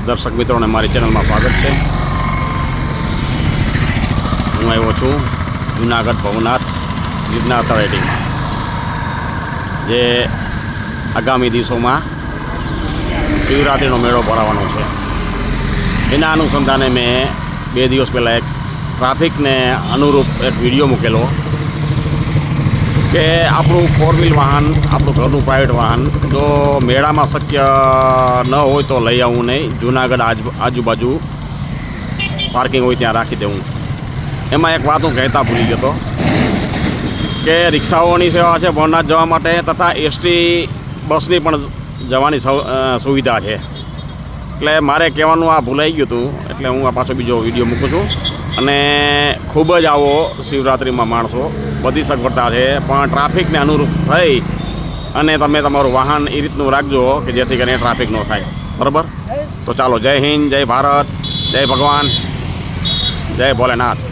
દર્શક મિત્રોને મારી ચેનલમાં સ્વાગત છે. હું આવ્યો છું જૂનાગઢ ભવનાથ ગિરનાર તળેટીમાં, જે આગામી દિવસોમાં શિવરાત્રિનો મેળો ભરાવાનો છે. એના અનુસંધાને મેં 2 દિવસ પહેલાં એક ટ્રાફિકને અનુરૂપ એક વિડીયો મૂકેલો કે આપણું 4 વ્હીલ વાહન, આપણું ઘરનું પ્રાઇવેટ વાહન જો મેળામાં શક્ય ન હોય તો લઈ આવવું નહીં. જૂનાગઢ આજુબાજુ પાર્કિંગ હોય ત્યાં રાખી દેવું. એમાં એક વાત હું કહેતા ભૂલી ગયો હતો કે રિક્ષાઓની સેવા છે ભવનાથ જવા માટે, તથા એસટી બસની પણ જવાની સુવિધા છે. એટલે મારે કહેવાનું આ ભૂલાઈ ગયું હતું, એટલે હું આ પાછો બીજો વિડીયો મૂકું છું. અને ખૂબ જ આવો શિવરાત્રિમાં માણસો, બધી સગવડતા છે, પણ ટ્રાફિકને અનુરૂપ થઈ અને તમે તમારું વાહન એ રીતનું રાખજો કે જેથી કરીને ટ્રાફિક ન થાય. બરાબર? તો ચાલો, જય હિન્દ, જય ભારત, જય ભગવાન, જય ભોલેનાથ.